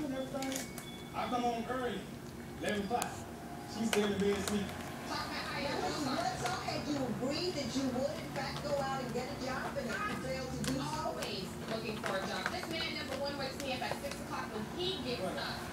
and everything. I come home early, 11 o'clock. She's still in the bed sleeping. Let's okay. Do you agree that you would, in fact, go out and get a job, and if you fail to do so? Always looking for a job. This man, number one, wakes me up at 6 o'clock when he gets up.